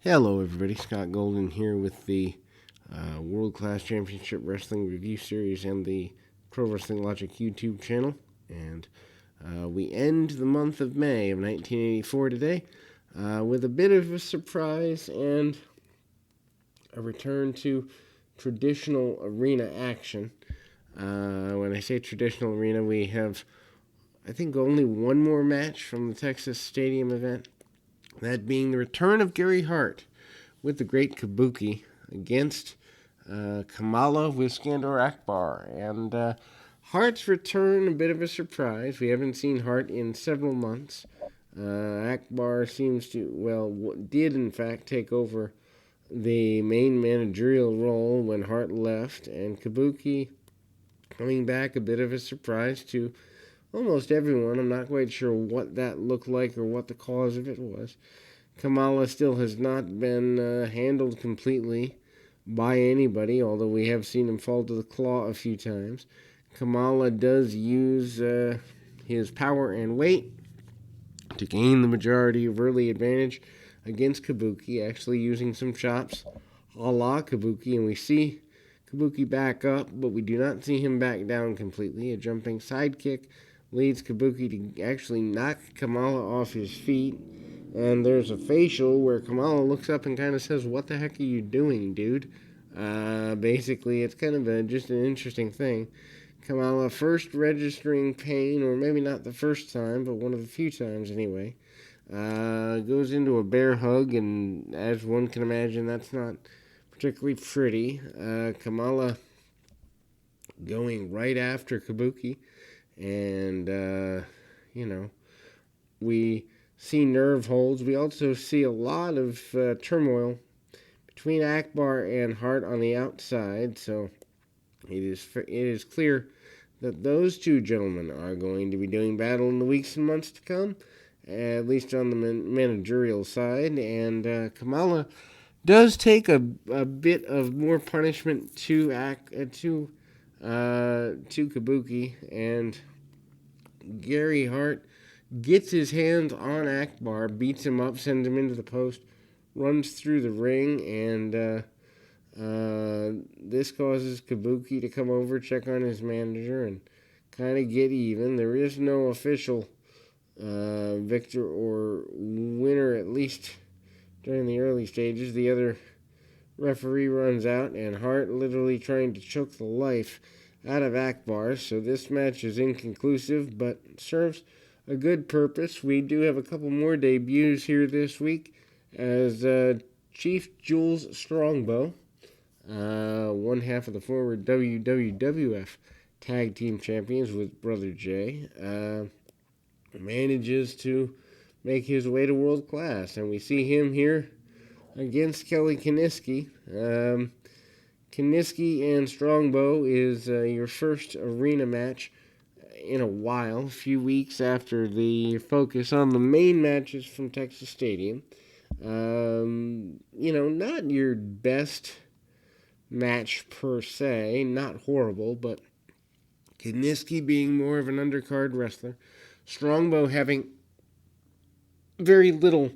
Hello, everybody. Scott Golden here with the World Class Championship Wrestling Review Series and the Pro Wrestling Logic YouTube channel. And we end the month of May of 1984 today with a bit of a surprise and a return to traditional arena action. When I say traditional arena, we have, I think, only one more match from the Texas Stadium event. That being the return of Gary Hart with the Great Kabuki against Kamala with Skandor Akbar. And Hart's return, a bit of a surprise. We haven't seen Hart in several months. Akbar seems to, did in fact take over the main managerial role when Hart left, and Kabuki coming back, a bit of a surprise to almost everyone. I'm not quite sure what that looked like or what the cause of it was. Kamala still has not been handled completely by anybody, although we have seen him fall to the claw a few times. Kamala does use his power and weight to gain the majority of early advantage against Kabuki, actually using some chops a la Kabuki, and we see Kabuki back up, but we do not see him back down completely. A jumping sidekick leads Kabuki to actually knock Kamala off his feet, and there's a facial where Kamala looks up and kind of says, "What the heck are you doing, dude?" Basically, it's kind of just an interesting thing. Kamala first registering pain, or maybe not the first time, but one of the few times anyway. Goes into a bear hug, and as one can imagine, that's not particularly pretty. Kamala going right after Kabuki, and we see nerve holds. We also see a lot of turmoil between Akbar and Hart on the outside, so it is clear that those two gentlemen are going to be doing battle in the weeks and months to come, at least on the managerial side. And Kamala does take a bit of more punishment to Kabuki, and Gary Hart gets his hands on Akbar, beats him up, sends him into the post, runs through the ring, and this causes Kabuki to come over, check on his manager, and kind of get even. There is no official victor or winner, at least during the early stages. The other referee runs out, and Hart literally trying to choke the life out of Akbar. So this match is inconclusive, but serves a good purpose. We do have a couple more debuts here this week, as Chief Jules Strongbow, one half of the former WWF Tag Team Champions with Brother Jay, manages to make his way to World Class, and we see him here against Kelly Kiniski. Kiniski and Strongbow is your first arena match in a while, a few weeks after the focus on the main matches from Texas Stadium. Not your best match per se, not horrible, but Kiniski being more of an undercard wrestler, Strongbow having very little,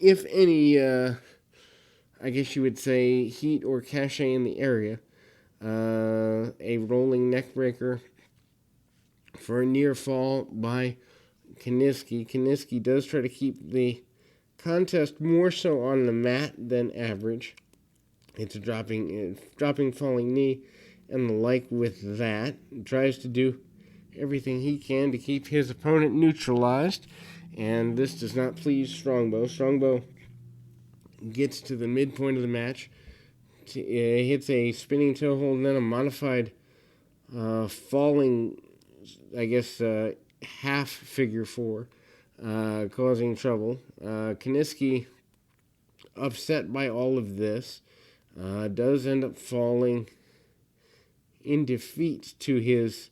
if any, I guess you would say, heat or cachet in the area. A rolling neckbreaker for a near fall by Kiniski. Kiniski does try to keep the contest more so on the mat than average. It's a dropping, falling knee, and the like with that. He tries to do everything he can to keep his opponent neutralized, and this does not please Strongbow. Strongbow gets to the midpoint of the match, hits a spinning toe hold, and then a modified falling, half figure four, causing trouble. Kiniski, upset by all of this, does end up falling in defeat to his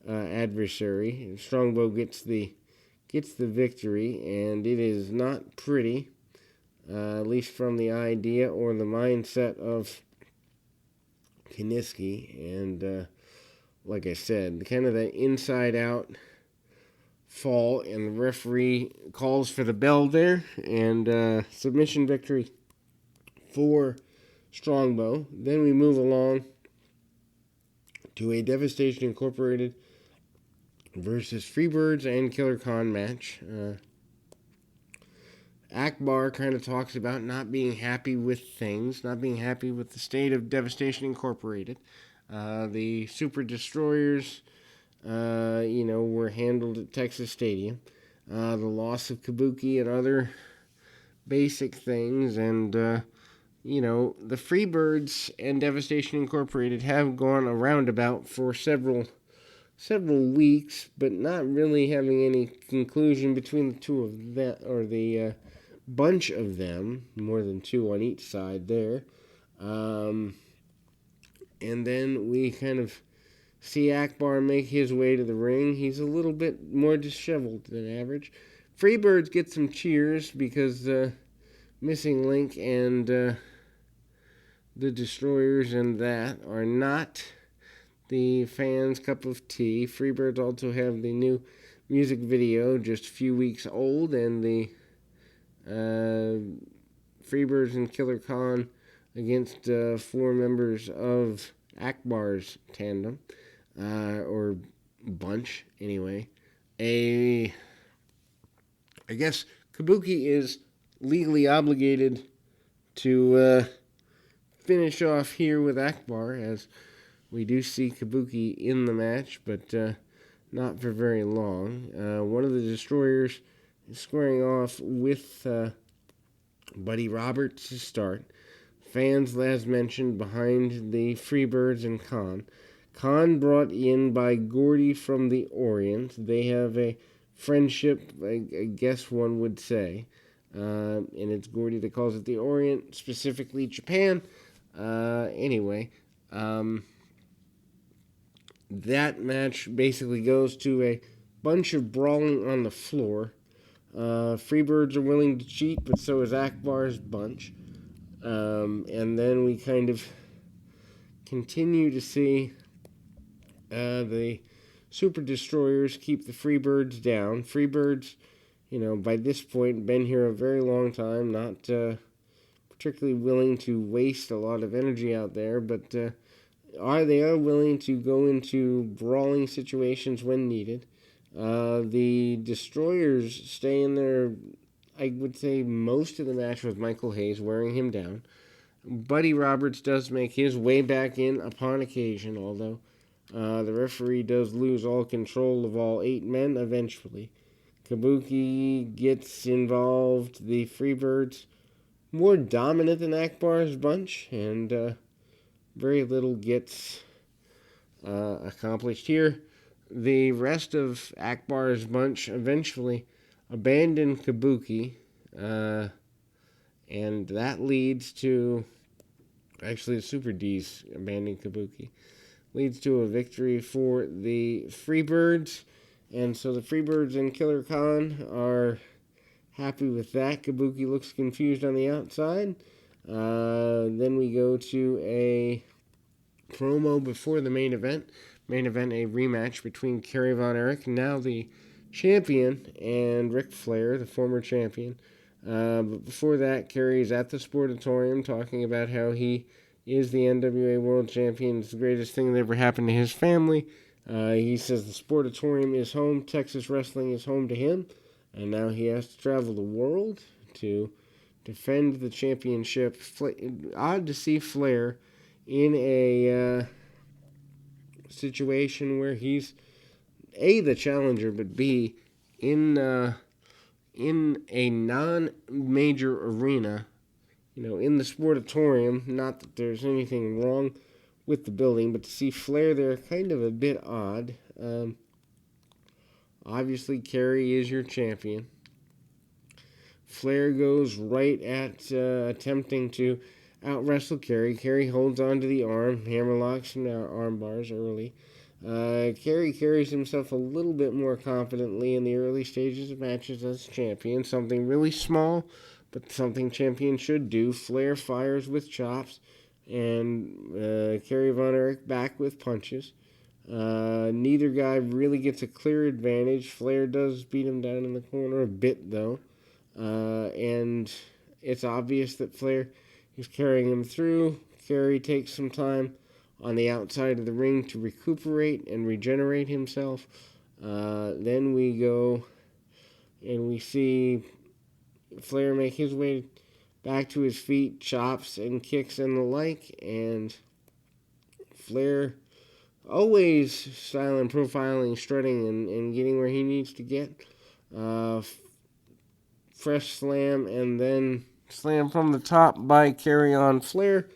adversary. Strongbow gets the victory, and it is not pretty, at least from the idea or the mindset of Kiniski. And like I said, kind of that inside-out fall, and the referee calls for the bell there, and submission victory for Strongbow. Then we move along to a Devastation Incorporated versus Freebirds and Killer Khan match. Akbar kind of talks about not being happy with things, not being happy with the state of Devastation Incorporated. The Super Destroyers, were handled at Texas Stadium. The loss of Kabuki and other basic things, and the Freebirds and Devastation Incorporated have gone a roundabout for several weeks, but not really having any conclusion between the two of them, or the bunch of them, more than two on each side there. And then we kind of see Akbar make his way to the ring. He's a little bit more disheveled than average. Freebirds get some cheers because Missing Link and the Destroyers and that are not the fans' cup of tea. Freebirds also have the new music video, just a few weeks old, and the Freebirds and Killer Khan against 4 members of Akbar's tandem, or bunch, anyway. I guess Kabuki is legally obligated to finish off here with Akbar, as we do see Kabuki in the match, but not for very long. One of the Destroyers is squaring off with Buddy Roberts to start. Fans, as mentioned, behind the Freebirds and Khan. Khan brought in by Gordy from the Orient. They have a friendship, I guess one would say. And it's Gordy that calls it the Orient, specifically Japan. Anyway, that match basically goes to a bunch of brawling on the floor. Freebirds are willing to cheat, but so is Akbar's bunch. And then we kind of continue to see the Super Destroyers keep the Freebirds down. Freebirds, by this point, been here a very long time, not particularly willing to waste a lot of energy out there, but they are willing to go into brawling situations when needed. The Destroyers stay in there, I would say, most of the match with Michael Hayes wearing him down. Buddy Roberts does make his way back in upon occasion, although the referee does lose all control of all 8 men eventually. Kabuki gets involved. The Freebirds more dominant than Akbar's bunch, and very little gets accomplished here. The rest of Akbar's bunch eventually abandon Kabuki, and that leads to, actually the Super D's abandoning Kabuki, leads to a victory for the Freebirds. And so the Freebirds and Killer Khan are happy with that. Kabuki looks confused on the outside. Then we go to a promo before the main event. Main event, a rematch between Kerry Von Erich, now the champion, and Ric Flair, the former champion. But before that, Kerry's at the Sportatorium talking about how he is the NWA World Champion. It's the greatest thing that ever happened to his family. He says the Sportatorium is home, Texas wrestling is home to him, and now he has to travel the world to defend the championship. Odd to see Flair in a situation where he's A, the challenger, but B, in a non-major arena, in the Sportatorium. Not that there's anything wrong with the building, but to see Flair there, kind of a bit odd. Obviously, Kerry is your champion. Flair goes right at attempting to out-wrestle Kerry. Kerry holds onto the arm, hammerlocks and arm bars early. Kerry carries himself a little bit more confidently in the early stages of matches as champion. Something really small, but something champions should do. Flair fires with chops, and Kerry Von Erich back with punches. Neither guy really gets a clear advantage. Flair does beat him down in the corner a bit, though. And it's obvious that Flair He's carrying him through. Kerry takes some time on the outside of the ring to recuperate and regenerate himself. Then we go and we see Flair make his way back to his feet, chops and kicks and the like, and Flair always silent profiling, strutting, and getting where he needs to get. Fresh slam, and then slam from the top by Kerry on Flair,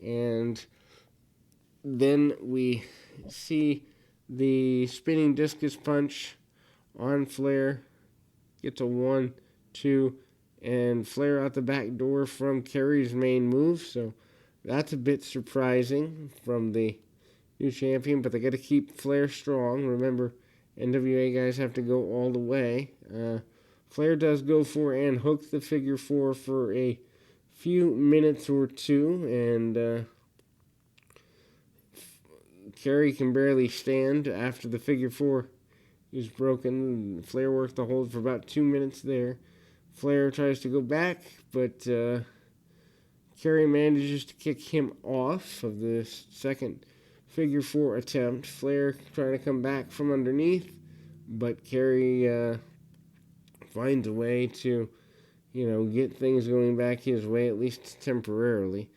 and then we see the spinning discus punch on Flair. Gets a 1, 2, and Flair out the back door from Kerry's main move. So that's a bit surprising from the new champion, but they got to keep Flair strong. Remember, NWA guys have to go all the way. Flair does go for and hook the figure 4 for a few minutes or two, and Kerry can barely stand after the figure 4 is broken. Flair worked the hold for about 2 minutes there. Flair tries to go back, but Kerry manages to kick him off of the second figure 4 attempt. Flair trying to come back from underneath, but Kerry finds a way to, get things going back his way, at least temporarily.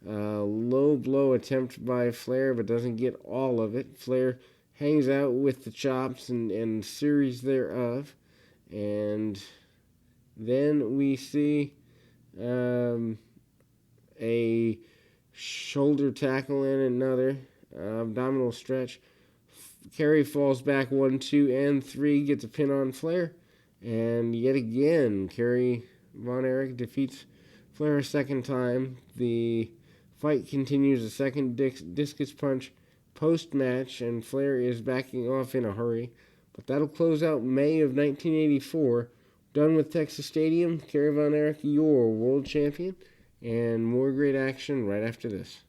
Low blow attempt by Flair, but doesn't get all of it. Flair hangs out with the chops and series thereof. And then we see a shoulder tackle and another abdominal stretch. Kerry falls back 1, 2, and 3, gets a pin on Flair. And yet again, Kerry Von Erich defeats Flair a second time. The fight continues, a second discus punch post-match, and Flair is backing off in a hurry. But that'll close out May of 1984. Done with Texas Stadium, Kerry Von Erich, your world champion, and more great action right after this.